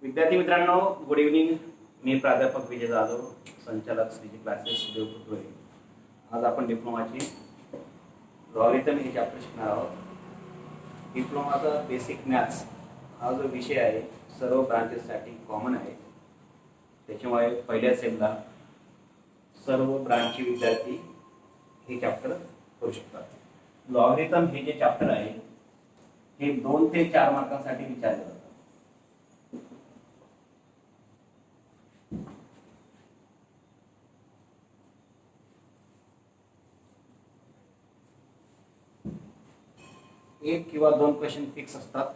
विद्यार्थी मित्रांनो, good evening. मी प्राध्यापक विजय जाधव, संचालक श्रीजी क्लासेस देवपुतळे. आज आपण डिप्लोमाची लॉगरिथम हे चॅप्टर शिकणार आहोत. डिप्लोमाचा बेसिक मॅथ्स हा जो विषय आहे सर्व ब्रांचेससाठी कॉमन आहे. त्याच्यामुळे पहिल्या सेमला सर्व ब्रांचचे विद्यार्थी हे चॅप्टर करू शकतात. लॉगरिथम हे जे चॅप्टर आहे हे 2 ते 4 मार्कांसाठी विचारले जातात. एक किंवा 2 क्वेश्चन फिक्स असतात.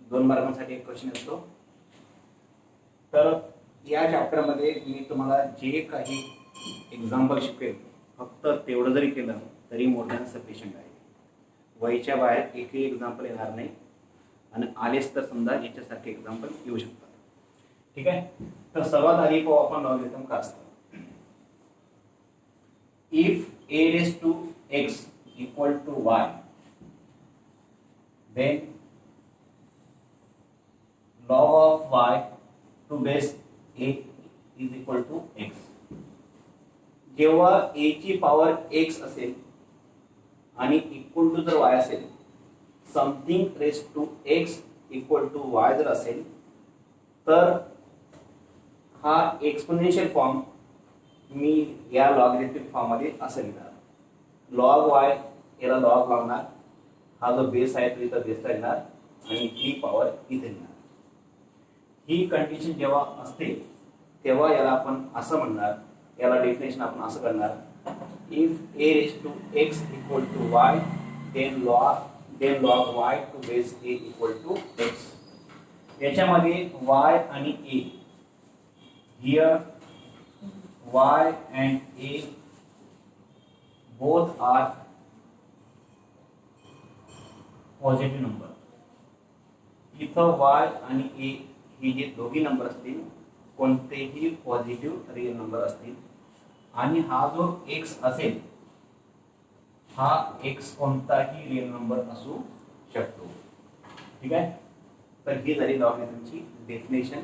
2 मार्कांसाठी एक क्वेश्चन असतो. तर या चॅप्टरमध्ये मी तुम्हाला जे काही एक्झाम्पल शिकवेल फक्त तेवढं जरी केलं तरी मोर दॅन सफिशियंट आहे. वहीच्या बाहेर एकही एक्झाम्पल येणार नाही आणि आलेच तर समजा याच्यासारखे एक्झाम्पल येऊ शकतात. ठीक आहे. तर सर्वात आधी पाहू आपण लॉगरिथम का असतं. If a raised to x equal to y, then log of y to base a is equal to x. जेव्हा a ची पॉवर x असेल आणि इक्वल टू जर y असेल, something raise to x equal to y जर असेल तर हा एक्सपोनेन्शियल फॉर्म मी या लॉगरिथमिक फॉर्म मध्ये असं लिहिणार. लॉग y याला लॉग लावणार, हा जो बेस आहे तो इथं बेसला येणार आणि ही पॉवर इथे येणार. ही कंडिशन जेव्हा असते तेव्हा याला आपण असं म्हणणार, याला डेफिनेशन आपण असं करणार. If a raise to x equal to y then log y to base a equal to x. याच्यामध्ये y आणि a, here y and a both are positive number. इथं y आणि a हे जे दोघी नंबर असतील कोणतेही पॉझिटिव्ह रिअल नंबर असतील आणि हा जो x असेल हा x कोणताही रिअल नंबर असू शकतो. ठीक आहे. तर ही झाली लॉगरिथमची डेफिनेशन.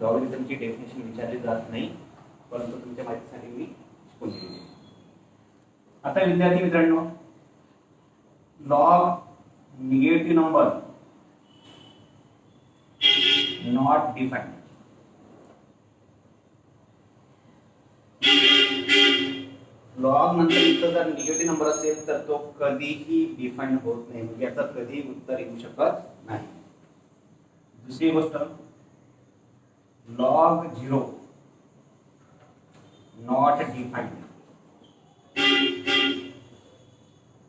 लॉगरिथमची डेफिनेशन विचारली जात नाही, परंतु तुमच्या माहितीसाठी मी शिकवून दिली. आता विद्यार्थी मित्रांनो, log negative number not defined. Log नंतर इथं जर निगेटिव्ह नंबर असेल तर तो कधीही डिफाइंड होत नाही, म्हणजे याचा कधीही उत्तर येऊ शकत नाही. दुसरी गोष्ट, लॉग 0 नॉट डिफाइंड,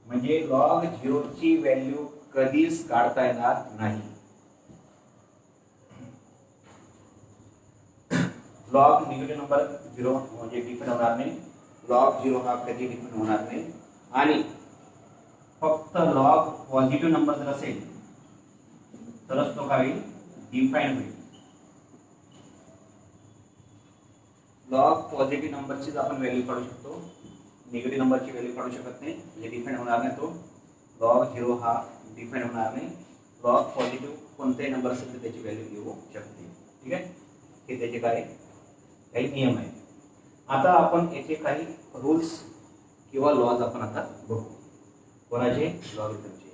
म्हणजे लॉग 0 ची व्हॅल्यू कधीच काढता येणार नाही. लॉग निगेटिव्ह नंबर 0 म्हणजे डिफाइंड होणार नाही. लॉग 0 हा कधी डिफाइंड होणार नाही आणि फक्त लॉग पॉझिटिव्ह नंबर जर असेल तरच तो काय होईल, डिफाइंड होईल. लॉग पॉझिटिव्ह नंबरचीच आपण व्हॅल्यू काढू शकतो, निगेटिव्ह नंबरची व्हॅल्यू काढू शकत नाही, म्हणजे डिफाइंड होणार नाही तो. लॉग 0 हा डिफाइंड होणार नाही. लॉग पॉझिटिव्ह कोणताही नंबर असेल तर त्याची व्हॅल्यू येऊ शकते. ठीक आहे. हे त्याचे काही नियम आहेत. आता आपण याचे काही रूल्स किंवा लॉज आपण आता बघू. कोणाचे? लॉगरिथमचे.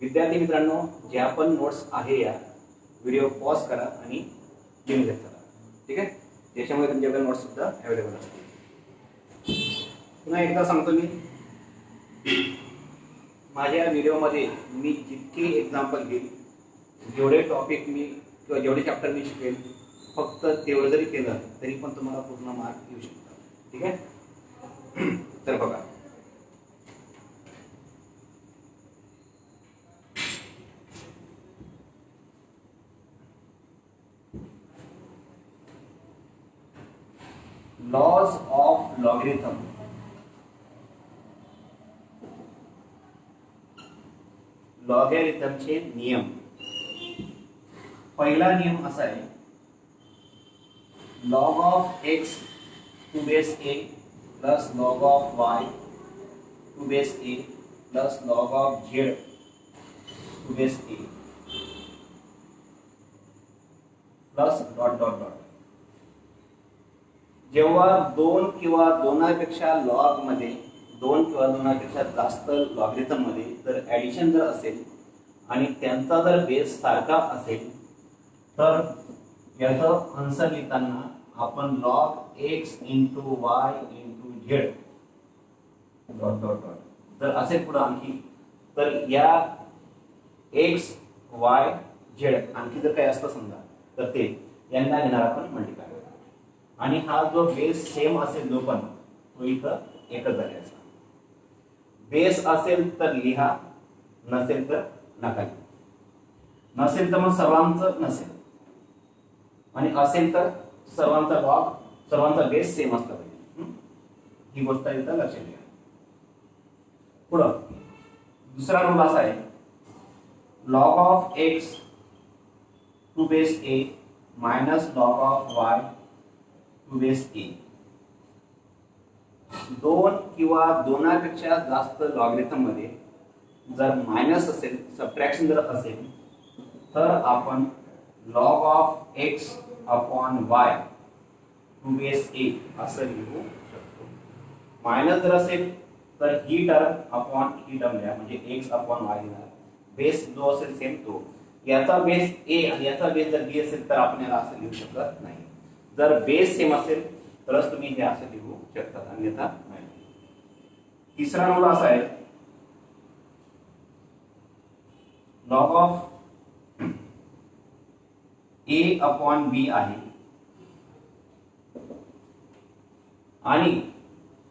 विद्यार्थी मित्रांनो, ज्या पण नोट्स आहे या व्हिडिओ पॉज करा आणि लिहून घेत चला. ठीक आहे. त्याच्यामुळे तुमच्याकडे नोट्स सुद्धा अवेलेबल असतील. पुन्हा एकदा सांगतो मी, माझ्या व्हिडिओमध्ये मी जितके एक्झाम्पल घेईल, जेवढे टॉपिक मी किंवा जेवढे चॅप्टर मी शिकेल, फक्त तेवढं जरी केलं तरी पण तुम्हाला पूर्ण मार्क येऊ शकतात. ठीक आहे. तर बघा, लॉज ऑफ लॉगरिथम. लॉगरिथमचे नियम. पहिला नियम असा आहे, log of x to base a plus log of y to base a plus log of z to base a. Plus dot dot dot. जेव्हा दोन किंवा दोनापेक्षा लॉग मध्ये दोन किंवा दोनापेक्षा जास्त लॉगरिथम मध्ये जर ॲडिशन जर असेल आणि त्यांचा जर बेस सारखा असेल तर याचं आन्सर लिहिताना आपण log x into Y into Z dot dot dot जर असेल पुढे आणखी तर या एक्स वाय झेड आणखी जर काही असतं समजा तर ते यांना घेणार आपण मल्टिप्लाय आणि हा जो बेस सेम असेल जो पण तो इथं एकच झाल्याचा. बेस असेल तर लिहा, नसेल तर नका लिहा. नसेल तर मग सर्वांचं नसेल आणि असेल तर सर्वांचा लॉग सर्वांचा बेस सेम असला पाहिजे. ही गोष्ट इथं लक्षात घ्या. पुढं दुसरा रूल असा आहे log of x to base a minus log of y to base a. दोन किंवा दोनापेक्षा जास्त लॉगरिथम मध्ये जर मायनस असेल सबट्रॅक्शन जर असेल तर आपण log of x upon y to base a असं लिहू शकतो. मायनस जर असेल तर ही टर्म अपॉन ही टर्म लिहा म्हणजे एक्स अपॉन वाय लिहा. बेस जो असेल सेम तो. याचा बेस ए आणि याचा बेस जर बी असेल तर आपण याला असं लिहू शकत नाही. जर बेस सेम असेल तरच तुम्ही हे असं लिहू शकता अन्यथा नाही. तिसरा रूल असा आहे लॉग ऑफ ए अपॉन बी आहे आणि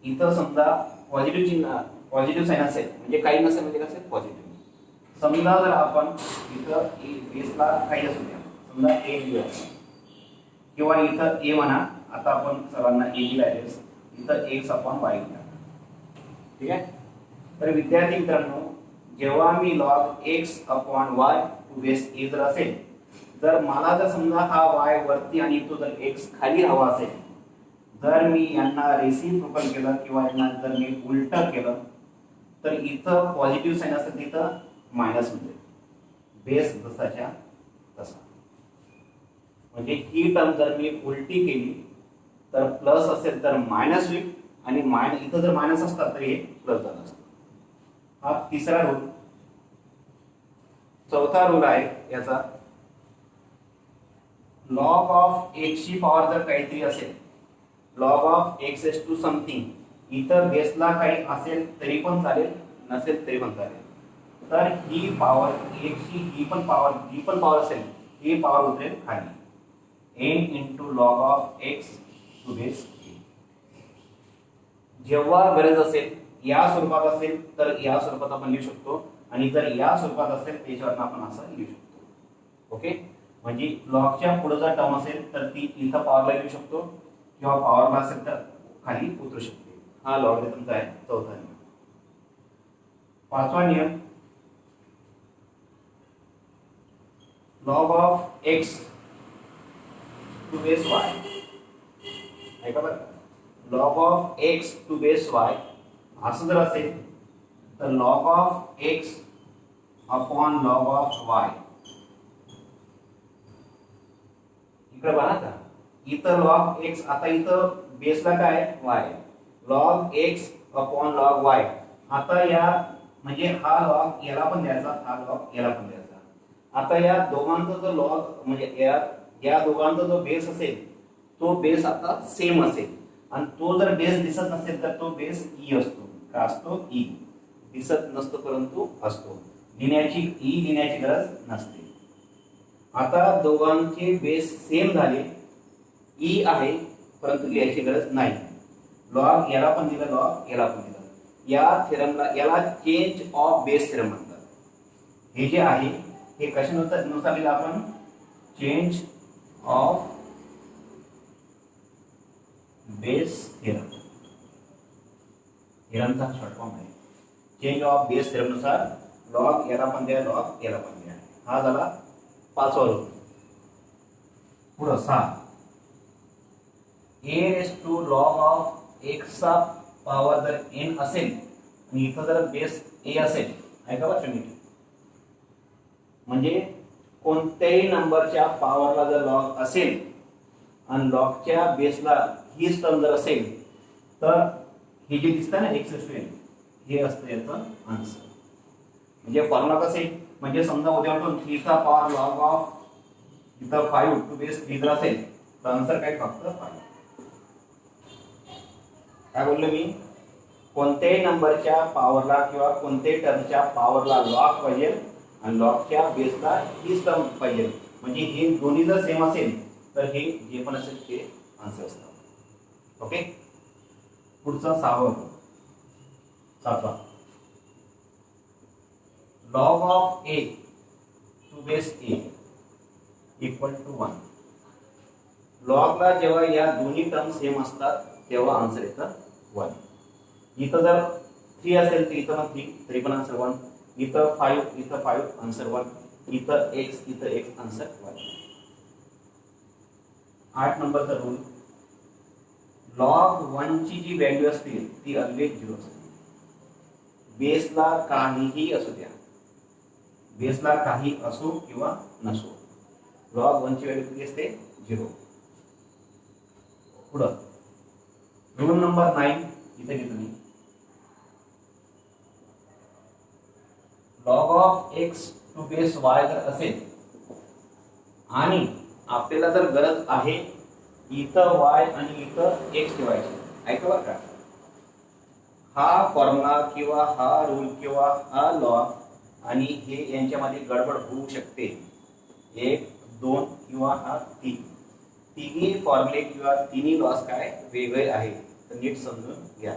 इथं समजा पॉझिटिव्ह चिन्ह पॉझिटिव्ह साइन असेल म्हणजे काही नसेल म्हणजे कसं पॉझिटिव्ह. समजा जर आपण इथं ए बेसला काही असू द्या समजा ए बी किंवा इथं ए म्हणा आता आपण सर्वांना ए बी लायलेस इथं एक्स अपॉन वाय घ्या. ठीक आहे. तर विद्यार्थी मित्रांनो जेव्हा मी log x upon y to base a जर असेल जर मला जर समजा हा वाय वरती आणि तो जर एक्स खाली हवा असेल जर मी यांना रेसिप्रोकल केलं किंवा यांना जर मी उलट केलं तर इथं पॉझिटिव्ह साइन असेल तिथं मायनस म्हणजे बेस जसाच्या तसा. म्हणजे ही टर्म जर मी उलटी केली तर प्लस असेल तर मायनस होईल आणि इथं जर मायनस असतात तर हे प्लस झालं असतं. हा तिसरा रूल. चौथा रूल आहे याचा लॉग ऑफ एक्स ची पॉवर जर काहीतरी असेल log of x as to something इतर बेसला काही असेल तरी पण चालेल नसेल तरी पण चालेल तर ही पॉवर एक्सची ही पण पॉवर असेल ही पॉवर उतरेल खाली n into log of x to base a. जेव्हा गरज असेल या स्वरूपात असेल तर या स्वरूपात आपण लिहू शकतो आणि जर या स्वरूपात असेल त्याच्यावर आपण असं लिहू शकतो. ओके. म्हणजे लॉगच्या पुढे जर टर्म असेल तर ती इथं पॉवरला लिहू शकतो किंवा पॉवरला असेल तर खाली उतरू शकते. हा लॉगरिथमचा आहे चौथा नियम. पाचवा नियम log of x to base y. ऐका बरं log of x to base y असं जर असेल तर log of x upon log of y. इकडे बघा का इथं लॉग एक्स आता इथं बेसला काय Y log x upon log Y. आता या म्हणजे हा लॉग याला पण द्यायचा हा लॉग याला पण द्यायचा. आता या दोघांचा जो लॉग म्हणजे या दोघांचा जो बेस असेल तो बेस आता सेम असेल आणि तो जर बेस दिसत नसेल तर तो बेस ई असतो. का असतो ई दिसत नसतो परंतु असतो. लिहिण्याची गरज नसते. आता दोघांचे बेस सेम झाले ई आहे परंतु लिहायची गरज नाही. लॉग याला पण दिलं लॉग याला पण दिलं. या थेरमला याला चेंज ऑफ बेस थेरम म्हणतात. हे जे आहे हे कशानुसार लिहिलं आपण change of base theorem. थेरमचा short form आहे. चेंज ऑफ बेस थेरम नुसार लॉग याला पण द्या लॉग याला पण द्या. हा झाला पाचवा रूल. पुढं 6 a raise to log of x चा पॉवर जर एन असेल आणि इथं जर बेस ए असेल ऐका बरं नीट म्हणजे कोणत्याही नंबरच्या पॉवरला जर लॉग असेल आणि लॉगच्या बेसला हीच टर्म जर असेल तर हे जे दिसतं ना एक्स टू एन हे असतं याचं आन्सर. म्हणजे फॉर्म्युला कसे म्हणजे समजा उद्या उठून 3 चा पॉवर लॉग ऑफ इथं 5 टू बेस 3 जर असेल तर आन्सर काय फक्त 5. काय बोललो मी कोणत्याही नंबरच्या पॉवरला किंवा कोणत्याही टर्मच्या पॉवरला लॉग पाहिजे आणि लॉगच्या बेसला हीच टर्म पाहिजे. म्हणजे हे दोन्ही जर सेम असेल तर हे जे पण असेल ते आन्सर असतात. ओके. पुढचा 7वा log of a to base a equal to 1. लॉगला जेव्हा या दोन्ही टर्म सेम असतात तेव्हा आन्सर येतं 1. इथं जर 3 असेल तर इथं पण 3 तरी पण आन्सर 1. इथं 5 आन्सर 1. इथं x आन्सर 1. 8 नंबरचा रूल लॉग 1 ची जी व्हॅल्यू असते ती ऑलवेज 0 असते. बेसला काहीही असू द्या बेसला काही असो किंवा नसो लॉग 1 ची व्हॅल्यू किती असते 0. पुढं रूल नंबर 9 इथे घेतो मी. Log of x to base y जर असेल आणि आपल्याला जर गरज आहे इथं वाय आणि इथं एक्स ठेवायचे ऐका बरं का. हा फॉर्म्युला किंवा हा रूल किंवा हा लॉग आणि हे यांच्यामध्ये गडबड होऊ शकते. 1 2 किंवा हा 3 तिन्ही फॉर्म्युले किंवा तिन्ही लॉस काय वेगळे आहे तर नीट समजून घ्या.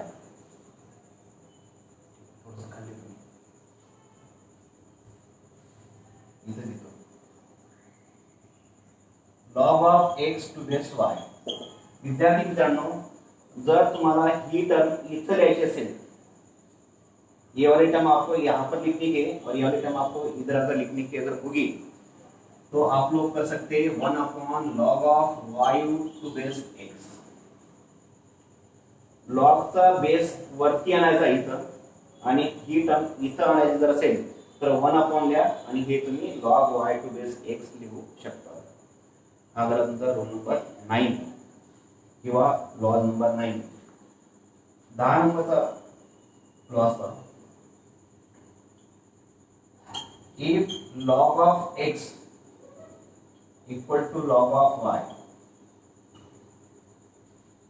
Log of x to base y. विद्यार्थी मित्रांनो जर तुम्हाला ही टर्म इथं लिहायची असेल ये वाली टर्म आपको यहाँ पर लिखनी है और ये वाली टर्म आपको इधर अगर लिखने की अगर होगी तो आप लोग कर सकते हैं 1 log of y to base x. लॉगचा बेस वरती आणायचा इथं आणि ही टर्म इथं आणायची जर असेल तर 1 लिहा आणि हे तुम्ही log y to base x लिहू शकता. हा झाला तुमचा रूल नंबर 9 किंवा लॉ नंबर 9. 10 नंबरचा लॉ असतो if log of x equal to log of y.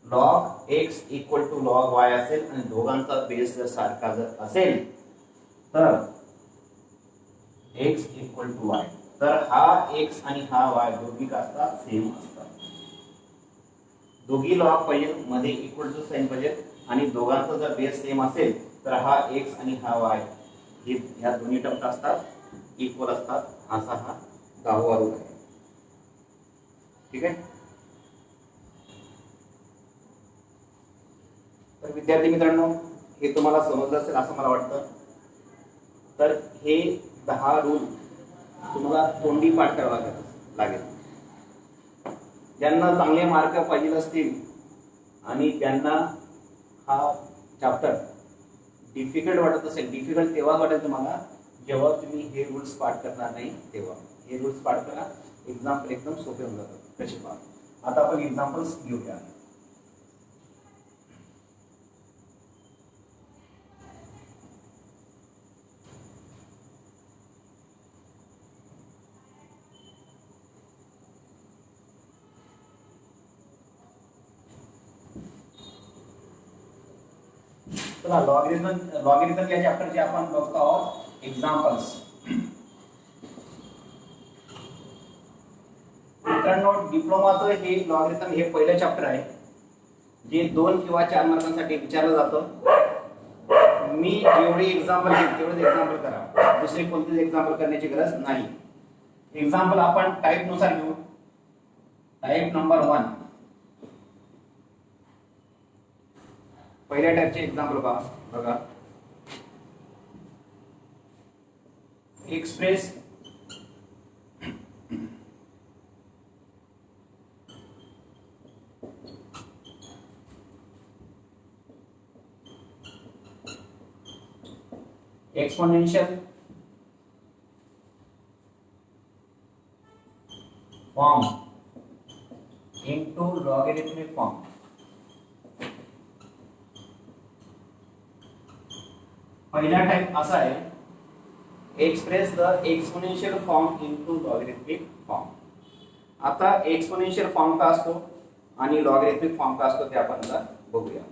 log x equal to log y असेल आणि दोघांचा बेस जर सारखा जर असेल तर x इक्वल टू y. तर हा x आणि हा y दोघी का असतात सेम असतात. दोघी लॉग पाहिजे मध्ये इक्वल टू साइन पाहिजे आणि दोघांचा जर बेस सेम असेल तर हा x आणि हा y हे ह्या दोन्ही टर्म असतात इक्वल असतात. असा हा 10वा रूल आहे. ठीक आहे. तर विद्यार्थी मित्रांनो हे तुम्हाला समजलं असेल असं मला वाटतं. तर हे 10 रूल तुम्हाला तोंडी पाठ करावा लागेल. ज्यांना चांगले मार्क पाहिजे असतील आणि त्यांना हा चॅप्टर डिफिकल्ट वाटत असेल. डिफिकल्ट तेव्हा वाटेल तुम्हाला जेव्हा तुम्ही हे रूल्स पाठ करणार नाही तेव्हा. हे रूल्स पाठ करा एक्झाम्पल एकदम सोपे होऊन जातात. कसे पहा आता आपण एक्झाम्पल्स घेऊया. चला लॉगरिथम या चॅप्टरचे आपण बघतो आहोत एक्झाम्पल्स. मित्रांनो डिप्लोमाचं हे लॉगरिथम हे पहिलं चॅप्टर आहे जे 2 किंवा 4 मार्कांसाठी विचारलं जातं. मी जेवढे एक्झाम्पल घेईल तेवढेच एक्झाम्पल करा. दुसरे कोणतेच एक्झाम्पल करण्याची गरज नाही. एक्झाम्पल आपण टाईप नुसार घेऊ. टाईप नंबर 1 पहिल्या टाईपचे एक्झाम्पल बघा. Express exponential form into logarithmic form. पहिला टाइप असा आहे, express the exponential form into logarithmic form. आता एक्सपोनेन्शियल फॉर्म का असतो आणि लॉगॅरिथमिक फॉर्म का असतो ते आपण आता बघूया.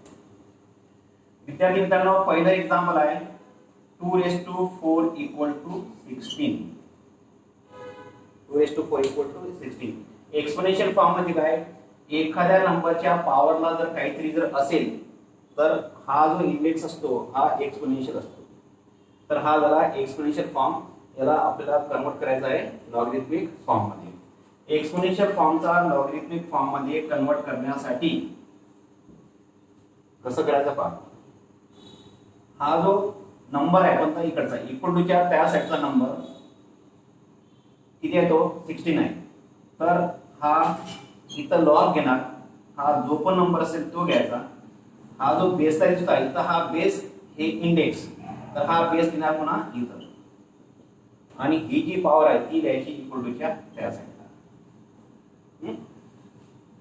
विद्यार्थी मित्रांनो, पहिलं एक्झाम्पल आहे 2⁴ equal to 16. 2⁴ equal to 16. Exponential form म्हणजे काय, एखाद्या नंबरच्या पॉवरला जर काहीतरी जर असेल तर हा जो इंडेक्स असतो हा एक्सपोनेन्शियल असतो. तर हा झाला एक्सपोनेन्शियल फॉर्म. याला आपल्याला कन्वर्ट करायचा आहे लॉगॅरिथमिक फॉर्म मध्ये. एक्सपोनेन्शियल फॉर्मचा लॉगॅरिथमिक फॉर्म मध्ये कन्वर्ट करण्यासाठी कसं करायचं पहा. हा जो नंबर आहे कोणता इकडचा इक्वल टूच्या त्या साईडचा नंबर किती आहे तो 16 आहे. तर हा इथं लॉग घेणार, हा जो पण नंबर असेल तो घ्यायचा. हा जो बेसला दिसतो आहे इथं हा बेस हे इंडेक्स, तर हा बेस घेणार पुन्हा इथं आणि ही जी पॉवर आहे ती द्यायची इक्वल टूच्या त्या साईडला.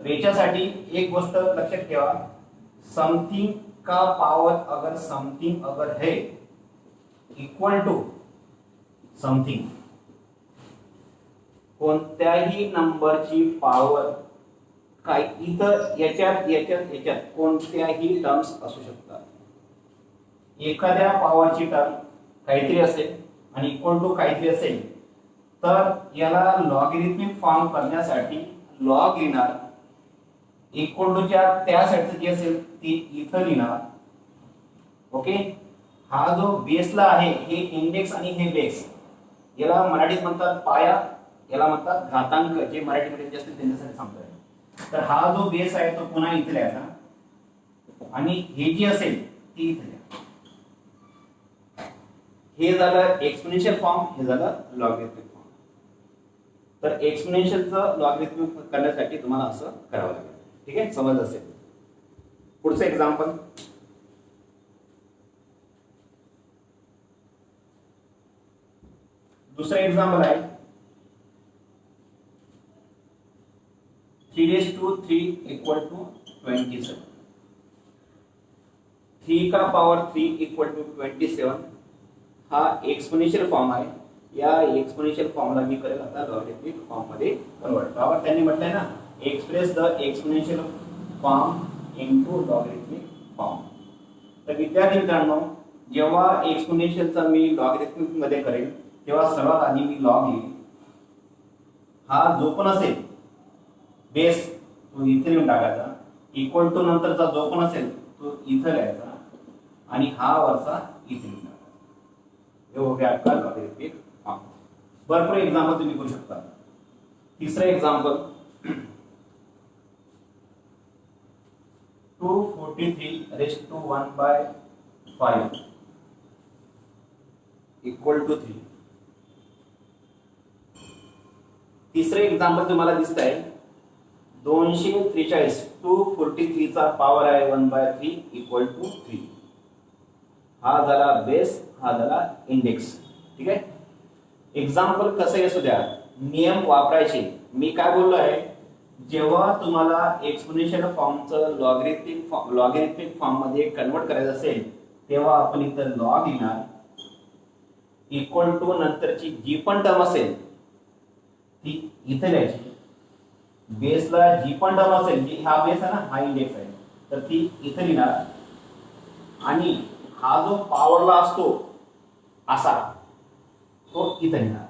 तर याच्यासाठी एक गोष्ट लक्षात ठेवा, समथिंग का पावर अगर समथिंग अगर है इक्वल टू समथिंग, कोणत्याही नंबरची पॉवर काय इथं याच्यात याच्यात याच्यात कोणत्याही टर्म्स असू शकतात. एखाद्या पॉवरची टर्म काहीतरी असेल आणि इक्वल टू काहीतरी असेल तर याला लॉगॅरिथमिक फॉर्म करण्यासाठी लॉग लिहिणार, इक्वल टूच्या त्या साईडचं जे असेल ते इथं लिहिणार. ओके. हा जो बेसला आहे हे इंडेक्स आणि हे बेस, याला मराठीत म्हणतात पाया, याला म्हणतात घातांक, जे मराठीमध्ये जे असतील त्यांच्यासाठी सांगतोय. तर हा जो बेस आहे तो पुन्हा इथे लिहायचा आणि हे जी असेल ती इथे लिहा. हे झालं एक्सपोनेन्शियल फॉर्म, हे झालं लॉगॅरिथमिक फॉर्म. तर एक्सपोनेन्शियलचं लॉगॅरिथमिक करण्यासाठी तुम्हाला असं करावं लागेल. ठीक आहे, समज असेल. पुढचं एक्झाम्पल, दुसरं एक्झाम्पल आहे 3⁵ इक्वल टू 27. 3 का पावर 3 इक्वल टू 27 हा एक्सपोनेन्शियल फॉर्म आहे. या एक्सपोनेन्शियल फॉर्मला मी करेल आता लॉगॅरिथमिक फॉर्म मध्ये कन्वर्ट. बाबा त्यांनी म्हटलंय ना, express the exponential form into logarithmic form. तर विद्यार्थी मित्रांनो, जेव्हा एक्सपोनेन्शियलचा मी लॉगॅरिथमिक मध्ये करेल तेव्हा सर्वात आधी मी लॉग लिहिल. हा जो पण असेल बेस तो इथे लिहून टाकायचा, इक्वल टू नंतरचा जो पण असेल तो इथं लिहायचा आणि हा वरचा इथे लिहून टाकायचा. हे हो गया आपका लॉगॅरिथमिक फॉर्म. भरपूर एक्झाम्पल तुम्ही करू शकता. तिसरं एक्झाम्पल 243⁵1/5 इक्वल टू 3. तिसरे एक्झाम्पल तुम्हाला दिसत आहे 243. 243 चा पॉवर आहे 1/3 इक्वल टू 3. हा झाला बेस, हा झाला इंडेक्स. ठीक आहे. एक्झाम्पल कसं असू द्या, नियम वापरायचे. मी काय बोललो आहे, जेव्हा तुम्हाला एक्सपोनेन्शियल फॉर्मचं लॉगॅरिथमिक फॉर्म मध्ये कन्वर्ट करायचं असेल तेव्हा आपण इथं लॉग लिहिणार, इक्वल टू नंतरची जी पण टर्म असेल ती इथे लिहायची. बेसला जी पण टर्म असेल, जी हा बेस आहे ना, हा इंडेक्स आहे, तर ती इथे लिहिणार आणि हा जो पॉवरला असतो असा तो इथे लिहिणार.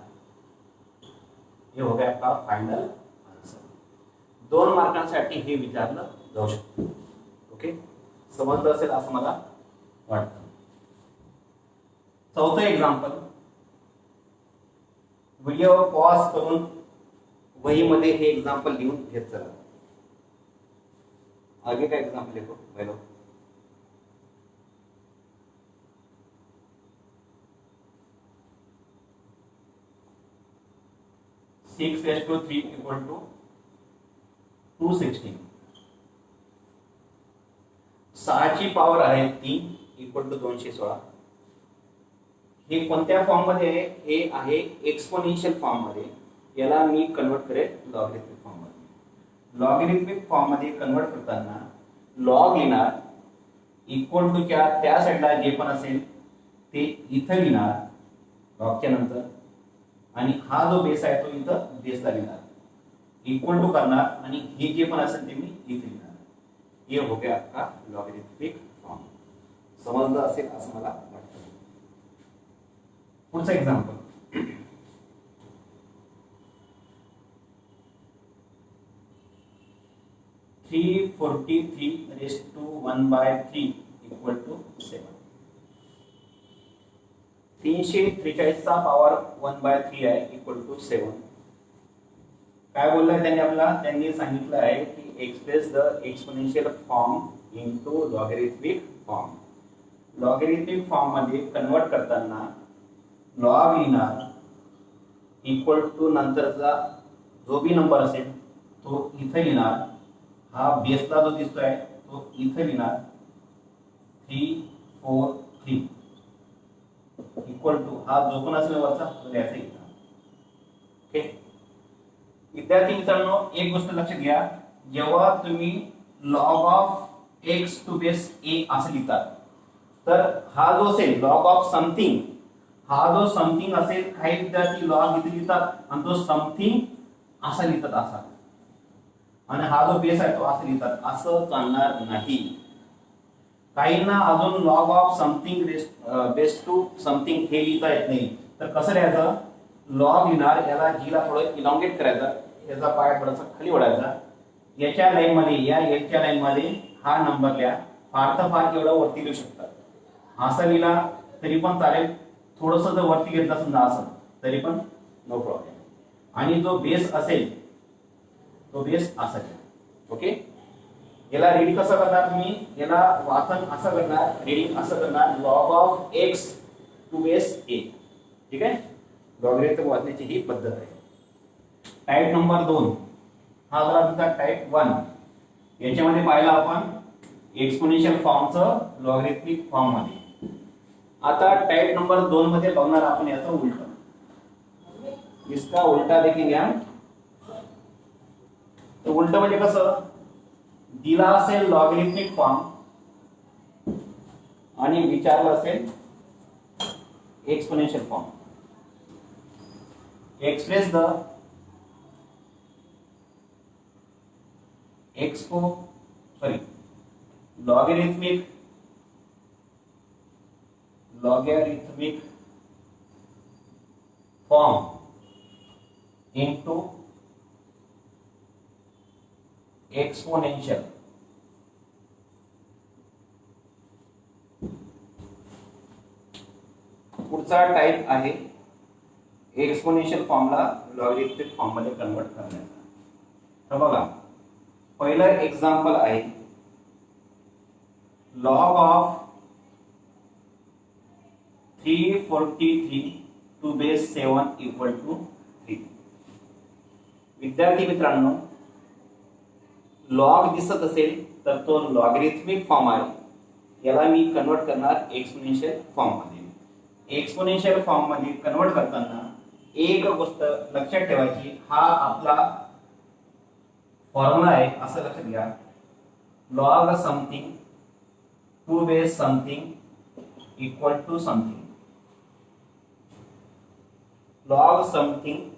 हे हो गया आपका फायनल आन्सर. 2 मार्कांसाठी हे विचारलं जाऊ शकतं. ओके, समजलं असेल असं मला वाटतं. चौथं एक्झाम्पल, व्हिडिओ पॉज करून वहीमध्ये हे एक्झाम्पल लिहून घेत चला. आगे का एग्जाम्पल देखो पहले. 6⁵3 इक्वल टू 216. 6 ची पॉवर आहे 3 इक्वल टू 216. हे कोणत्या फॉर्म मध्ये आहे, हे आहे एक्सपोनेन्शियल फॉर्म मध्ये. याला मी कन्वर्ट करेल लॉगॅरिथमिक. लॉगॅरिथमिक फॉर्म मध्ये कन्वर्ट करताना लॉग लिहिणार, इक्वल टू त्या साईडला जे पण असेल ते इथं लिहिणार लॉगच्या नंतर, आणि हा जो बेस आहे तो इथं बेसला लिहिणार, इक्वल टू करणार, आणि हे जे पण असेल ते मी इथे लिहिणार. ये हो गया आपका लॉगॅरिथमिक फॉर्म. समजलं असेल असं मला वाटतं. पुढचं example. 343 raised to 1/3 equal to 7. 343 चा पॉवर 1/3 आहे इक्वल टू 7. काय बोललाय त्यांनी सांगितलं आहे की express the exponential form into logarithmic form. Logarithmic form मध्ये कन्वर्ट करताना लॉग लिहिणार, इक्वल टू नंतरचा जो बी नंबर असेल तो इथे लिहिणार, हा बेसला जो दिसतोय तो इथे लिहिणार 343 इक्वल टू हा जो पण असेल वरचा तो द्यायचा इथं. ओके विद्यार्थी मित्रांनो, एक गोष्ट लक्षात घ्या, जेव्हा तुम्ही log of x to base a असं लिहितात तर हा जो असेल लॉग ऑफ समथिंग, हा जो समथिंग असेल, काही विद्यार्थी लॉग इथे लिहितात आणि तो समथिंग असा लिहितात असा, आणि हा जो बेस आहे तो असं लिहितात, असं चालणार नाही. काहींना अजून log of something base to something हे लिहिता येत नाही, तर कसं लिहायचं, लॉग लिहिणार, याला जीला थोडं इलॉंगेट करायचा, याचा पाय थोडासा खाली ओढायचा, याच्या लाईन मध्ये या एलच्या लाईन मध्ये हा नंबर लिहा, फार तर फार एवढं वरती लिहू शकतात, असं लिहिला तरी पण चालेल, थोडस जर वरती घेतला समजा असं तरी पण नो प्रॉब्लेम. आणि जो बेस असेल तो बेस असा घ्या. ओके, याला रीड कसं करणार तुम्ही, याला वाचन असं करणार, रीडिंग असं करणार, log of x to base a. ठीक आहे, लॉगॅरिथम वाचण्याची ही पद्धत आहे. टाइप नंबर 2 हा झाला तुमचा टाइप 1. याच्यामध्ये पाहिलं आपण एक्सपोनेन्शियल फॉर्मचं लॉगॅरिथमिक फॉर्म मध्ये. आता टाइप नंबर 2 मध्ये बघणार आपण याचं उलट. इसका उलटा देखील घ्या. तर उलट म्हणजे कसं, दिला असेल लॉगॅरिथमिक फॉर्म आणि विचारलं असेल exponential form. Express the logarithmic form into exponential. पुढचा टाइप आहे एक्सपोनेन्शियल फॉर्मला लॉगॅरिथमिक फॉर्म मध्ये कन्वर्ट करण्याचा. तर बघा, पहिलं एक्झाम्पल आहे log of 343 to base 7 equal to 3. विद्यार्थी मित्रांनो, लॉग दिसत असेल तर तो लॉगॅरिथमिक फॉर्म आहे, याला मी कन्वर्ट करणार एक्सपोनेन्शियल फॉर्म मध्ये. एक्सपोनेन्शियल फॉर्म मध्ये कन्वर्ट करताना एक गोष्ट लक्षात ठेवायची, हा आपला फॉर्म्युला आहे असं लक्षात घ्या, log something to base something equal to something. Log something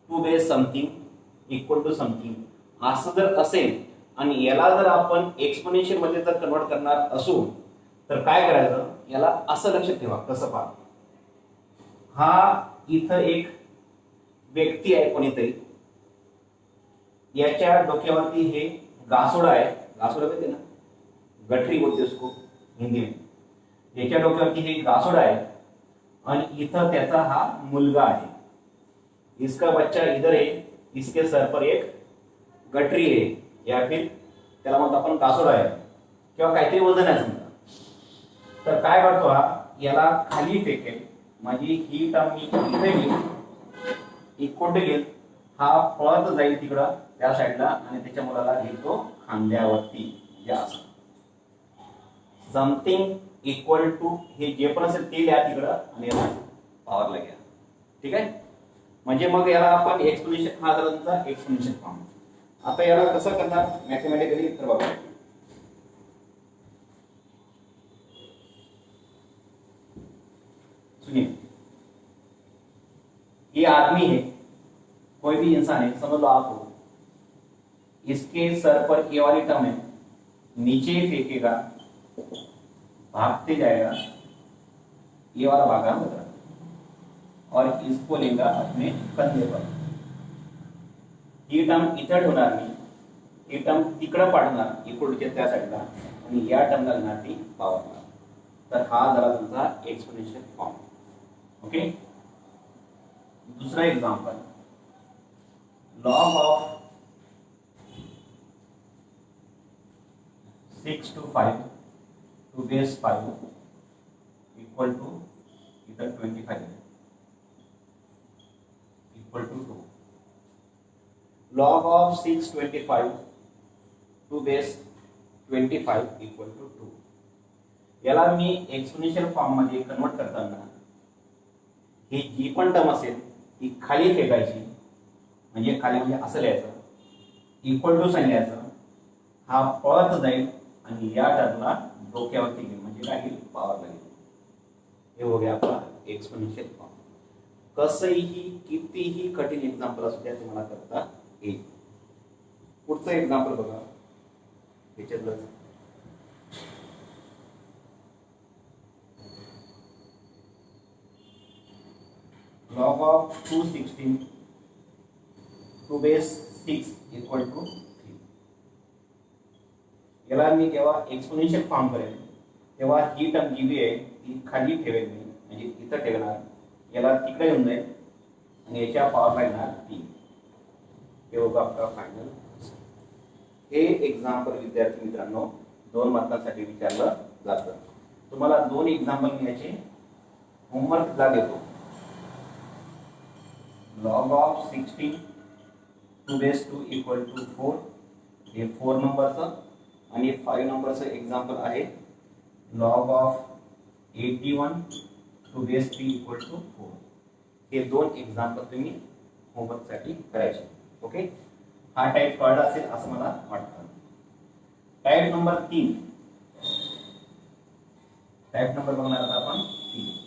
to base something equal to something असं जर असेल आणि याला जर आपण एक्सपोनेन्शियल मध्ये जर कन्वर्ट करणार असू तर काय करायचं, याला असं लक्षात ठेवा. कसं पहा, हा इथं एक व्यक्ती आहे कोणीतरी, याच्या डोक्यावरती हे गासोडा आहे, गासोडा कहते ना, गठरी बोलते उसको हिंदी में. याच्या डोक्यावरती हे गासोडा आहे आणि इथं त्याचा हा मुलगा आहे. इसका बच्चा इधर है, इसके सर पर एक गठरी आहे, या फिर त्याला म्हणतो आपण गासोडा आहे किंवा काहीतरी वजन आहे समजा. तर काय करतो हा, याला खाली फेकेल, माझी ही टर्म मी इथे घेईल, इक्वल टू घेईल, हा पळत जाईल तिकडं त्या साईडला आणि त्याच्या मुलाला घेतो खांद्यावरती, या असं समथिंग इक्वल टू हे जे पण असेल ते लिहा तिकडं आणि याला पॉवरला घ्या. ठीक आहे, म्हणजे मग याला आपण एक्सपोनेन्शियल, हा झाला तुमचा एक्सपोनेन्शियल फॉर्म. आता याला कसं करणार मॅथमॅटिकली तर बघा, सुनिए, ये आदमी है, कोई भी इंसान है, समझ लो आप हो, इसके सर पर ये वाली टर्म है, नीचे फेंकेगा, भागते जाएगा, ये वाला भागा होगा और इसको लेगा अपने कंधे पर. ही टर्म इथं ठेवणार मी, ही टर्म तिकडं पाठवणार इकडच्या त्या साईडला आणि या टर्मला घेणार ती पॉवरला. तर हा झाला तुमचा एक्सपोनेन्शियल फॉर्म. ओके, दूसरा example, log of 6 to 5 to base 5 equal to इधर 25 equal to 2. Log of 625 to base 25 equal to 2. याला मी एक्सपोनेन्शियल फॉर्म मध्ये कन्वर्ट करताना ही जी पण टर्म असेल ती खाली फेकायची, म्हणजे खाली म्हणजे असं लिहायचं, इक्वल टू साइन लिहायचं, हा पळत जाईल आणि या टर्मला डोक्यावरती घेईल, म्हणजे काय घेईल, पॉवर लागेल. हे हो गया आपला एक्सपोनेन्शियल फॉर्म. कसंही कितीही कठीण एक्झाम्पल असू द्या तुम्हाला करता येईल. पुढचं एक्झाम्पल बघा, ह्याच्यातलं log of 216 to base 6 equal to 3. याला मी जेव्हा एक्सपोनेन्शियल फॉर्म करेन तेव्हा ही टर्म जी आहे ती खाली ठेवेल मी, म्हणजे इथं ठेवणार, याला तिकडे येऊन जाईल आणि याच्या पॉवर लागणार 3. हे होगा आपला फायनल. हे एक्झाम्पल विद्यार्थी मित्रांनो 2 मार्कांसाठी विचारलं जातं. तुम्हाला 2 एक्झाम्पल मी याचे होमवर्क ला देतो. log of 16 to base 2 equal to 4, हे 4 नंबरचं, आणि 5 नंबरचं एक्झाम्पल आहे log of 81 to base 3 equal to 4. हे 2 एक्झाम्पल तुम्ही होमवर्कसाठी करायचे. ओके, हा टाईप कळला असेल असं मला वाटतं. टाईप नंबर 3, टाईप नंबर बघणार आता आपण 3.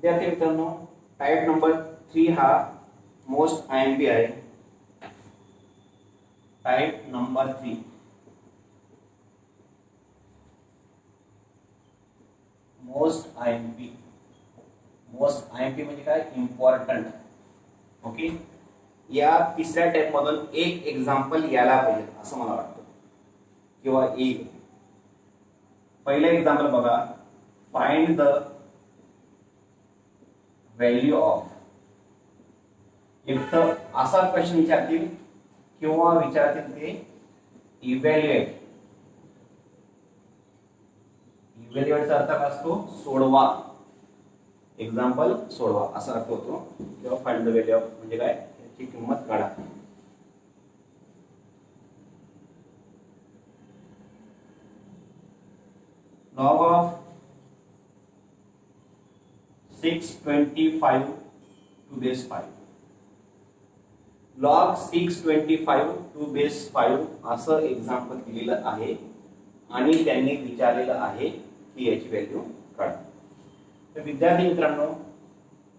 विद्यार्थी मित्रांनो, टाइप नंबर 3 हा मोस्ट आयएमपी आहे. Type number 3 most IMP. Most IMP म्हणजे काय, इम्पॉर्टंट. ओके, या तिसऱ्या टाइप मधून एक एक्झाम्पल यायला पाहिजे असं मला वाटतं, किंवा एक. पहिलं एक्झाम्पल बघा, फाइंड द व्हॅल्यू ऑफ. एक तर असा क्वेश्चन विचारतील किंवा विचारतील ते इव्हॅल्युएट. इव्हॅल्युएटचा अर्थ काय असतो, सोडवा. एक्झाम्पल सोडवा असा अर्थ होतो. किंवा फाइंड द व्हॅल्यू ऑफ म्हणजे काय, याची किंमत काढा. Log of 625 to base 5. log 625 to base 5 असं एक्झाम्पल दिलेलं आहे आणि त्यांनी विचारलेलं आहे की याची व्हॅल्यू काढा. तर विद्यार्थी मित्रांनो,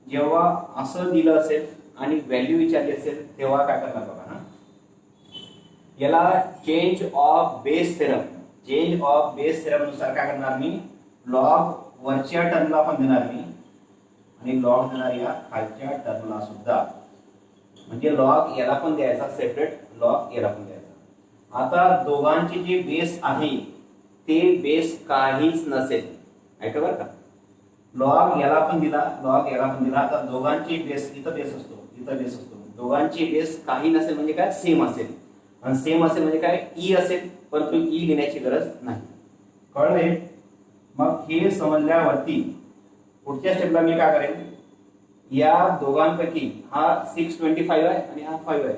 जेव्हा असं दिलं असेल आणि व्हॅल्यू विचारली असेल तेव्हा काय करणार बघा. याला change of base theorem, change of base theorem नुसार काय करणार मी, लॉग वरच्या टर्मला पण देणार मी आणि लॉग देणार या खालच्या टर्मला सुद्धा. म्हणजे लॉग याला पण द्यायचा सेपरेट, लॉग याला पण द्यायचा. आता दोघांचे जे बेस आहे ते बेस काहीच नसेल, ऐका बरं का. लॉग याला पण दिला, लॉग याला पण दिला. आता दोघांचे बेस, इथं बेस असतो, इथं बेस असतो. दोघांचे बेस काही नसेल म्हणजे काय, सेम असेल. आणि सेम असेल म्हणजे काय, ई असेल, परंतु ई लिहिण्याची गरज नाही. कळले? मग हे समजल्यावरती पुढच्या स्टेपला मी काय करेन, या दोघांपैकी हा 625 आहे आणि हा 5 आहे.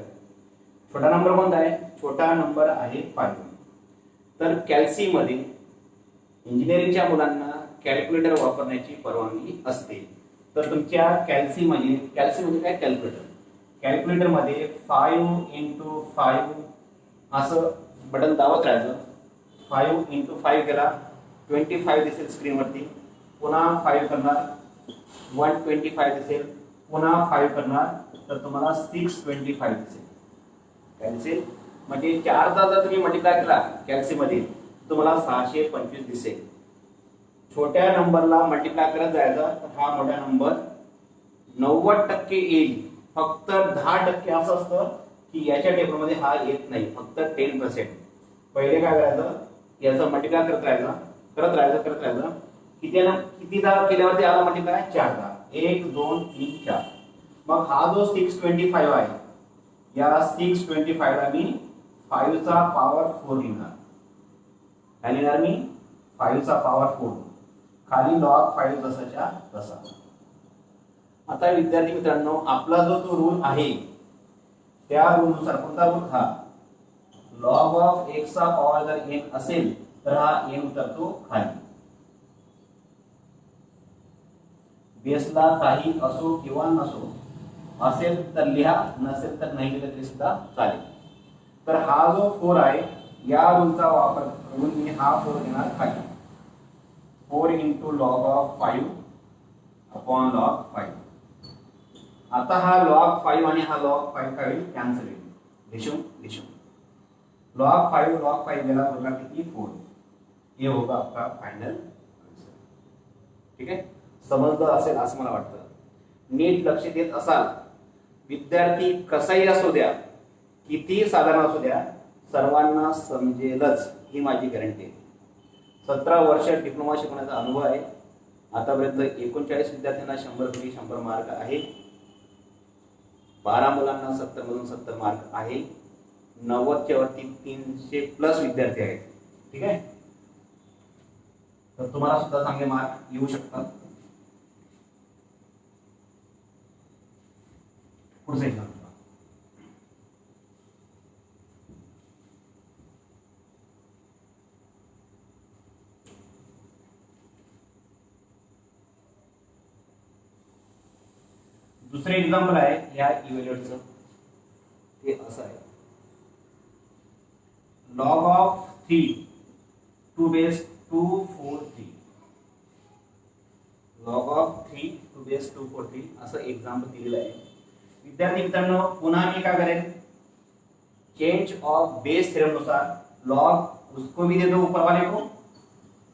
छोटा नंबर कोणता आहे, छोटा नंबर आहे 5. तर कॅल्सी मध्ये इंजिनिअरिंगच्या मुलांना कॅल्क्युलेटर वापरण्याची परवानगी असते. तर तुमच्या कॅल्सी म्हणजे काय कॅल्क्युलेटर, कॅल्क्युलेटर मध्ये 5 × 5 असं बटन दाबत राहायचं. 5 × 5 केला 25 दिसेल स्क्रीनवरती. पुन्हा 5 करणार 125 दिसेल. पुन्हा 5 करणार तर तुम्हाला 625 दिसेल. काय दिसेल म्हणजे 4दा जर तुम्ही मल्टिप्लाय केला कॅल्सी मध्ये तुम्हाला 625 दिसेल. छोट्या नंबरला मल्टिप्लाय करत जायचा तर हा मोठा नंबर 90% येईल. फक्त 10% असं असतं की याच्या टेबलमध्ये हा येत नाही, फक्त 10%. पहिले काय करायचं, याचं मल्टिप्लाय करत राहायचं. कितीदा केल्यावरती आला मल्टिप्लाय? 4दा. 1 2 3 4. मग हा जो 625 आहे या 625 ला मी 5 चा पॉवर 4 लिहिणार. काय लिहिणार मी? 5 चा पॉवर 4. खाली लॉग 5 जसाच्या तसा. आता विद्यार्थी मित्रांनो, आपला जो तो रूल आहे त्या रूल नुसार, कोणता रूल? हा लॉग ऑफ x चा पॉवर जर n असेल तर हा n उतरतो खाली. बेसला काही असो किंवा नसो, असेल तर लिहा, नसेल तर नाही लिहिलं तरी सुद्धा चालेल. तर हा जो 4 आहे या रूलचा वापर करून मी हा 4 घेणार खाली. 4 × log of 5 upon log 5. आता हा log 5 आणि हा log 5 काय होईल? कॅन्सल होईल. लिशून log 5 गेला बघा किती? 4. ये होगा आपका फाइनल आंसर. ठीक आहे, समजलं असेल असं मला वाटतं. नीट लक्ष देत असाल विद्यार्थी कसाही असू द्या, किती साधारण असू द्या, सर्वांना समजेलच ही माझी गॅरंटी आहे. 17 वर्ष डिप्लोमा शिकवण्याचा अनुभव आहे. आतापर्यंत 39 विद्यार्थ्यांना 100 पैकी 100 मार्क आहे. 12 मुलांना 70 मधून 70 मार्क आहे. 90च्या वरती 300+ विद्यार्थी आहेत. ठीक आहे, तर तुम्हाला सुद्धा चांगले मार्क येऊ शकतात. पुढचं एक्झाम दुसरे एक्झाम्पल आहे या इव्हॅल्युएटचं. ते असं आहे, log of 3 to base 243. Log of 3 to base 243 असं एक्झाम्पल दिलेलं आहे. विद्यार्थी मित्रांनो, पुन्हा मी काय करेन, चेंज ऑफ बेस थ्योरम नुसार लॉग उसको भी दे दो ऊपर वाले को,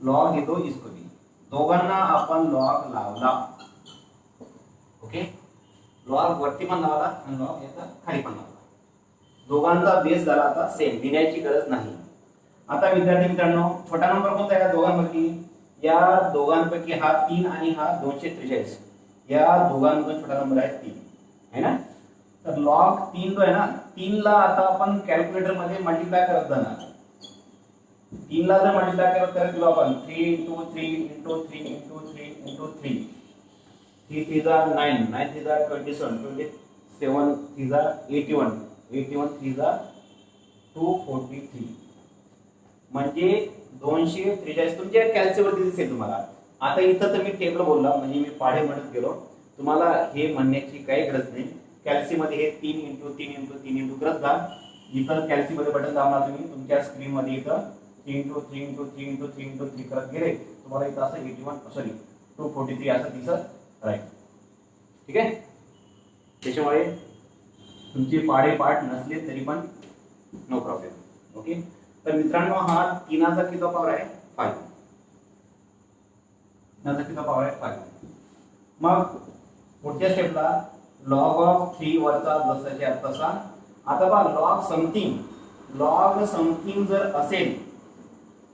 लॉग दे दो इसको भी. दोघांना आपण लॉग लावला. ओके, लॉग वरती पण लावला आणि लॉग याचा खाली पण लावला. दोघांचा बेस झाला आता सेम, लिहिण्याची गरज नाही. आता विद्यार्थी मित्रांनो, छोटा नंबर कोणता आहे या दोघांपैकी? या दोघांपैकी हा 3 आणि हा 243. या दोघांमधून छोटा नंबर आहे 3 है ना. तर लॉग 3 जो आहे ना, 3 ला आता आपण कॅल्क्युलेटर मध्ये मल्टिप्लाय करत जाणार. 3 ला जर मल्टिप्लाय करत गेलो आपण 3 × 3 × 3 × 3 × 3, 3 3 जा 9, 9 3 जा 27, 27 3 जा 81, 81 3 जा 243. म्हणजे 243 तुमच्या कॅल्सीवरती दिसेल तुम्हाला. आता इथं तर मी टेबल बोलला म्हणजे मी पाढे म्हणत गेलो. तुम्हाला हे म्हणण्याची काही गरज नाही. कॅल्सी मध्ये हे 3 × 3 × 3 करत जा. इथं कॅल्सी मध्ये बटन दाबणार तुम्ही, तुमच्या स्क्रीन मध्ये इथं 3 × 3 × 3 × 3 × 3 करत गेले तुम्हाला इथं असं 243 असं दिसत राहील. ठीक आहे, त्याच्यामुळे तुमचे पाढे पाठ नसले तरी पण नो प्रॉब्लेम. ओके, तर मित्रांनो हा 3चा किती पॉवर आहे? 5. 3चा किती पॉवर आहे? 5. मग पुढच्या स्टेपला लॉग ऑफ 3 वरचा जसाच्या तसा. आता बघा, लॉग समथिंग जर असेल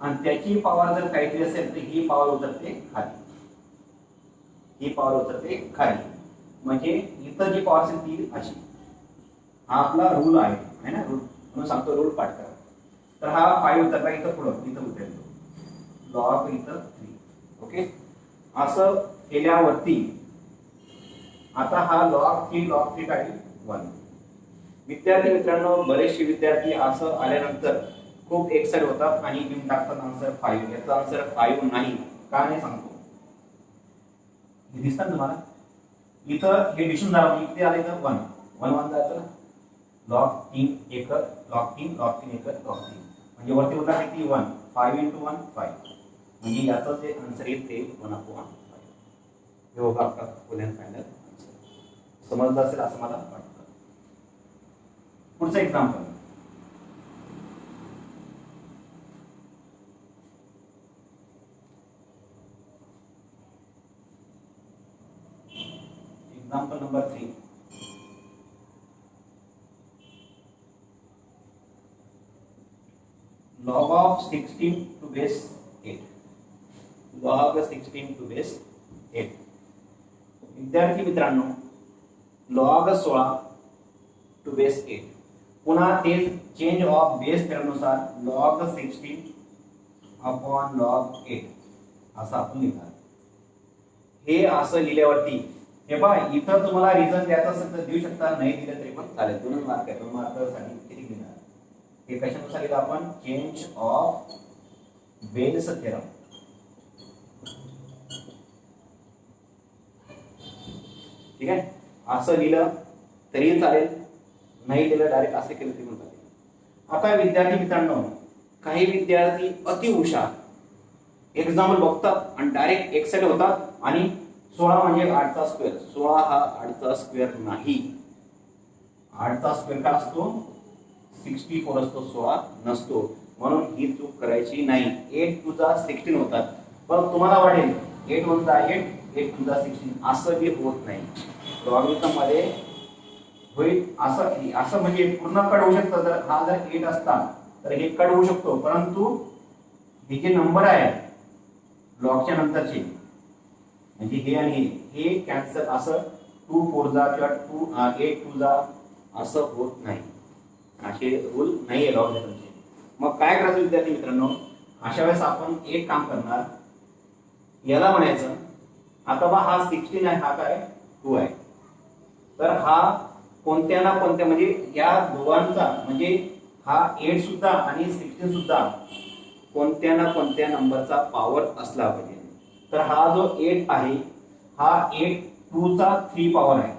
आणि त्याची पॉवर जर काहीतरी असेल तर ही पॉवर उतरते खाली. म्हणजे इथं जी पॉवर असेल ती अशी. हा आपला रूल आहे ना, रूल म्हणून सांगतो, रूल पाठ करा. तर हा 5 उतरला इथं उतरेल लॉग इथं 3. ओके, असं केल्यावरती आता हा लॉग 3 काय? 1. विद्यार्थी मित्रांनो, बरेचसे विद्यार्थी असं आल्यानंतर खूप एक्साइट होतात आणि लिहून टाकतात आन्सर 5. याचा आन्सर 5 नाही. का नाही सांगतो. हे दिसतं ना तुम्हाला. इथं हे डिशन झालं किती आले तर 1 1 1 जायचं लॉग 3 एक लॉग 3 लॉग 3 एक लॉग 3 म्हणजे वरती उरला किती 1 5 × 1 5 म्हणजे याचं जे आन्सर येईल ते 1/5. हे होगा आपका फुल अँड फायनल आन्सर. समजलं असेल असं मला वाटतं. पुढचं example. Example number 3. Log of 16 to base 8. Log 16 to base 8. विद्यार्थी मित्रांनो, log 16 to base 8. पुन्हा तेच चेंज ऑफ बेस थेरमनुसार log 16 upon log 8 असं आपण लिहिणार. हे असं लिहिल्यावरती हे पहा, इथं तुम्हाला रिझन द्यायचं असेल तर देऊ शकता, नाही दिलं तरी पण चालेल. 2 मार्क आहे. 2 मार्कासाठी किती लिहिणार? हे कशानुसार लिहिलं आपण? Change of base theorem. ठीक आहे, असं लिहिलं तरी चालेल, नाही लिहिलं डायरेक्ट असे केलं तरी पण चालेल. आता विद्यार्थी मित्रांनो, काही विद्यार्थी अति हुशार एक्झाम्पल बघतात आणि डायरेक्ट एक्साइट होतात आणि 16 म्हणजे 8चा स्क्वेअर. 16 हा 8चा स्क्वेअर नाही. 8चा स्क्वेअर का असतो? 64 असतो, 16 नसतो. म्हणून ही चूक करायची नाही. 8 × 16 होतात. पण तुम्हाला वाटेल 8 × 8 8 × 16 असं बी होत नाही. लॉगरिथम मध्ये होईल असं असं म्हणजे पूर्ण कट होऊ शकतं. जर हा जर 8 असता तर हे कट होऊ शकतो, परंतु हे जे नंबर आहे लॉगच्या नंतरचे म्हणजे हे आणि हे कॅन्सल, असं 2 4 जा किंवा 8 2 जा असं होत नाही. असे रूल नाही आहे लॉगरिथमचे. मग काय करायचं विद्यार्थी मित्रांनो, अशा वेळेस आपण एक काम करणार, याला म्हणायचं आता बा हा 16 आहे, हा काय 2 आहे. तर हा कोणत्या ना कोणत्या म्हणजे या दोघांचा म्हणजे हा 8 सुद्धा आणि 16 सुद्धा कोणत्या ना कोणत्या नंबरचा पॉवर असला पाहिजे. तर हा जो 8 आहे हा 8 2 चा 3 पॉवर आहे.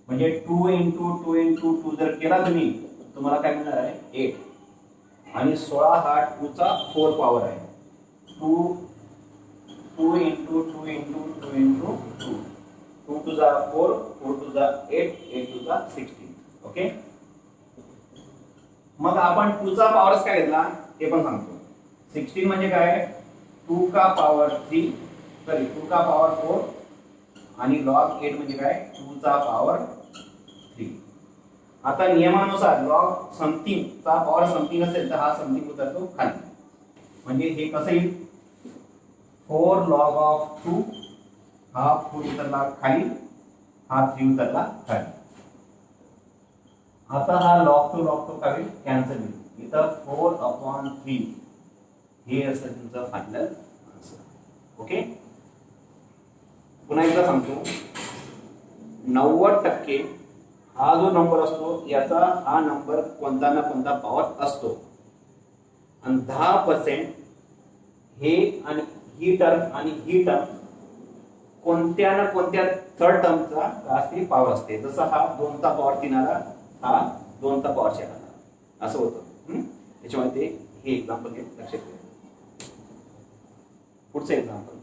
म्हणजे 2 × 2 × 2 जर केला तुम्ही तुम्हाला काय मिळणार आहे 8. आणि 16 हा 2 चा 4 पॉवर आहे. 2 2 × 2 × 2 × 2 2 to the 4 4 to the 8 8 to the 16. Okay, मग आपण 2 चा पॉवरच काय घेतला ते पण सांगतो. 16 म्हणजे काय 2 का पॉवर 3 सॉरी 2 का पॉवर 4 आणि लॉग 8 म्हणजे काय 2 चा पॉवर 3. आता नियमानुसार लॉग समथिंग चा पॉवर समथिंग असेल तर हा समथिंग उतरतो खाली. म्हणजे हे कसं येईल 4 log of 2 हा 4 उतरला खाली, हा 3 उतरला खाली. आता हा log 2 काय कॅन्सल होईल. इथं 4/3 हे असं तुमचं फायनल आन्सर. ओके, पुन्हा एकदा सांगतो 90% हा जो नंबर असतो याचा हा नंबर कोणता ना कोणता पॉवर असतो. आणि 10% हे आणि ही टर्म आणि ही टर्म कोणत्या ना कोणत्या थर्ड टर्मचा असते पॉवर असते. जसं हा 2 चा पॉवर 3 आला, हा 2 चा पॉवर 4 आला, असं होतं. त्याच्यामुळे हे एक्झाम्पल घे लक्षात ठेवा. पुढचं example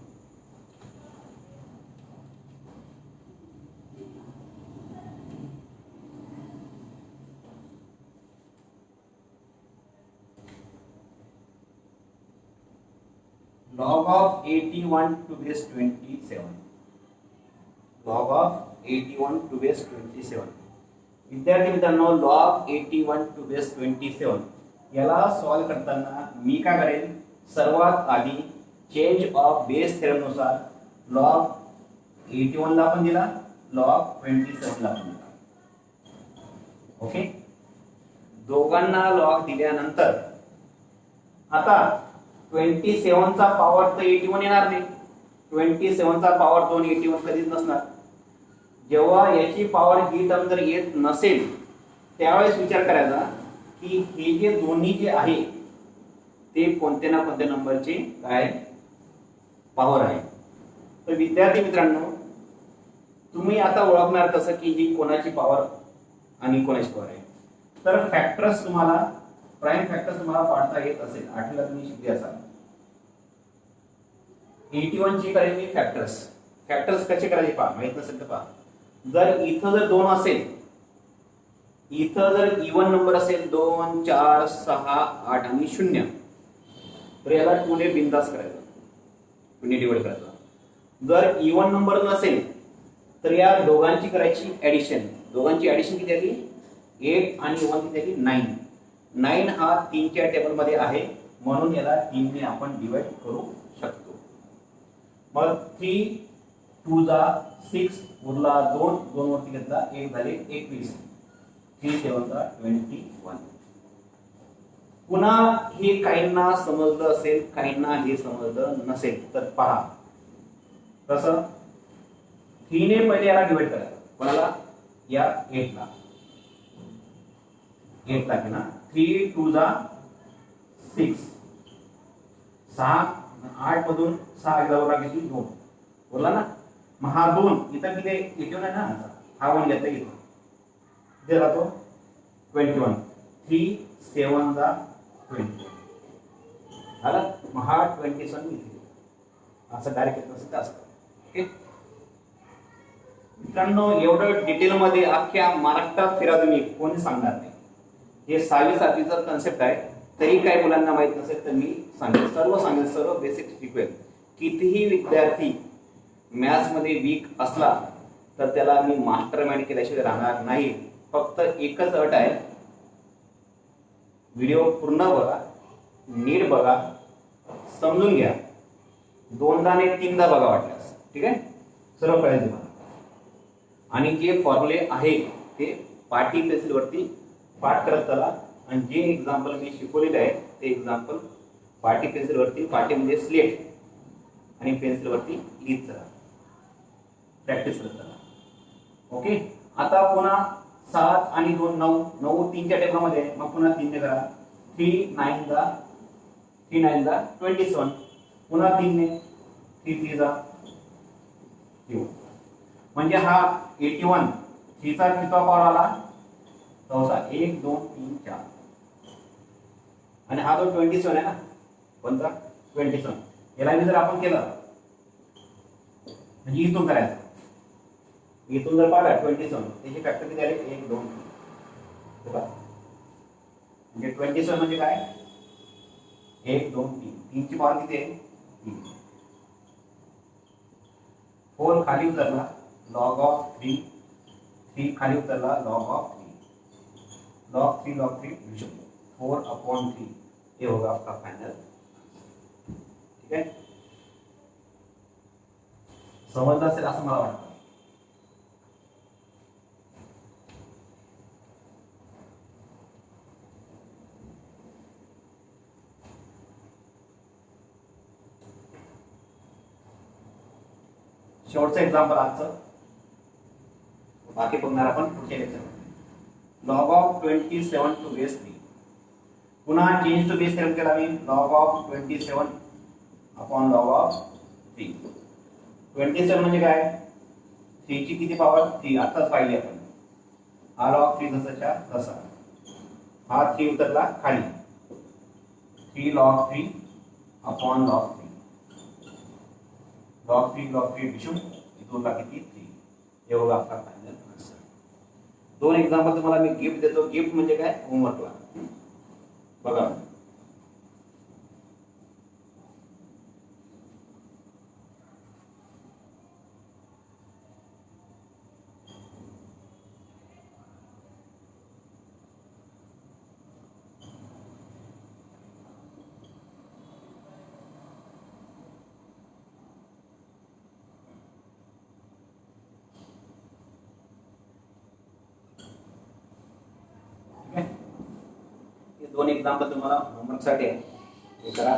log of 81 to base 27. log of 81 to base 27. विद्यार्थी मित्रांनो log 81 to base 27 याला सॉल्व करताना मी काय करेन, सर्वात आधी चेंज ऑफ बेस थेरम नुसार log 81 ला पण दिला, log 27 ला पण दिला. ओके, दोघांना लॉग दिल्यानंतर आता 27 चा पॉवर तर 81 येणार नाही. 27 चा पॉवर 2 81 कधीच नसणार. जेव्हा याची पॉवर ही टर्म जर येत नसेल त्यावेळेस विचार करायचा की हे जे दोन्ही जे आहे ते कोणत्या ना कोणत्या नंबरचे काय पॉवर आहे. तर विद्यार्थी मित्रांनो, तुम्ही आता ओळखणार कसं की ही कोणाची पॉवर आणि कोणाची पॉवर आहे. तर फॅक्टर्स तुम्हाला, प्राईम फॅक्टर्स तुम्हाला पाडता येत असेल, आठवीला तुम्ही शिकले असाल. 81 ची करेन मी फॅक्टर्स. फॅक्टर्स कसे करायचे पहा, माहित नसेल तर पहा. जर इथं जर 2 असेल, इथं जर इवन नंबर असेल 2 4 6 8 आणि 0, तर याला 2 ने बिनधास्त करायचं, 2 ने डिवाइड करायचं. जर इवन नंबर नसेल तर या दोघांची करायची ऍडिशन. दोघांची ऍडिशन किती आली? 8 आणि 1 किती आली? 9. 9 हा 3 च्या टेबल मध्ये आहे, म्हणून याला 3 ने आपण डिवाइड करू शकतो. मग 3 2 जा 6 उरला 2, 2 वरती घेतला 1 झाले 21, 3 7 जा 21. पुन्हा हे काहींना समजलं असेल, काहींना हे समजलं नसेल, तर पहा कसं. 3 ने पहिले याला डिवाइड करायचं. कोणाला? या 8 ला. 8 ला ना 3 2 जा 6, 6 8 मधून 6 एकदा वर घेतली 2 बोलला ना. मग हा 2 इथं किती 81 आहे ना, हा 1 घेतला इथं किती राहतो 21. 3 7 जा 20 आला. मग हा 27 इथे असं डायरेक्ट येत नसेल तर असं. ओके मित्रांनो, एवढं डिटेल मध्ये अख्ख्या महाराष्ट्रात फिरा तुम्ही, कोणी सांगणार नाही. हे 6वी 7वीचा कन्सेप्ट आहे, तरी काही मुलांना माहित नसेल तर मी सांगेल, सर्व बेसिक शिकवेल. कितीही विद्यार्थी मॅथ्स मध्ये वीक असला तर त्याला मी मास्टर माइंड केल्याशिवाय राहणार नाही. फक्त एकच अट आहे, व्हिडिओ पूर्ण बघा, नीट बघा, समजून घ्या, 2दा नाही 3दा बघा वाटल्यास, ठीक आहे. सर्व कळेल तुम्हाला. आणि जे फॉर्म्युले आहे ते पाटी पेन्सिल वरती पाठ करत चला, आणि जे एक्झाम्पल मी शिकवलेले आहे ते एक्झाम्पल पाटी पेन्सिल वरती, पाटी म्हणजे स्लेट, आणि पेन्सिल वरती लिहित चला, प्रॅक्टिस करत चला. ओके. आता पुन्हा 7 आणि 2 9, 9 3 च्या टेबलमध्ये, मग पुन्हा 3 ने करा. 3 9 जा 27, पुन्हा 3 ने 3 3 जा 3. म्हणजे हा 81 3 चा कितवा पॉवर आला? चौथा. 1 2 3 4. आणि हा जो 27 आहे ना, कोणता 27, याला जर आपण केलं म्हणजे इथून करायचं, इथून जर पाहिला 27 त्याची फॅक्टर किती आली? 1 2 3. म्हणजे 27 म्हणजे काय? 1 2 3. 3 ची पॉवर किती आहे? 3. 4 खाली उतरला log of 3, 3 खाली उतरला log of 3, log 3 डिविजन 4/3, ये होगा आपका फाइनल. ठीक है, समजलं असेल असं मला वाटतं. शेवटचं एक्झाम्पल आजचं, बाकी बघणार आपण पुढच्या लेक्चरमध्ये. log of 27 to base 3. पुन्हा चेंज टू बेस थेरम केला मी. log of 27 upon log of 3. 27 म्हणजे काय? 3 ची किती पॉवर? 3. आताच पाहिली आपण. हा log 3 जसाच्या तसा. हा 3 उतरला खाली. 3 log 3 upon log 3. log 3 डिशून इथून किती 3. हे बघा आपला फायनल आन्सर. 2 एक्झाम्पल तुम्हाला मी गिफ्ट देतो. गिफ्ट म्हणजे काय? होमवर्कला बघा. दोन एक्झाम्पल तुम्हाला होमवर्क साठी आहे, हे करा.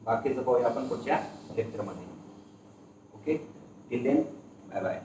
बाकीचं पाहूया आपण पुढच्या लेक्चरमध्ये. Okay, till then bye bye.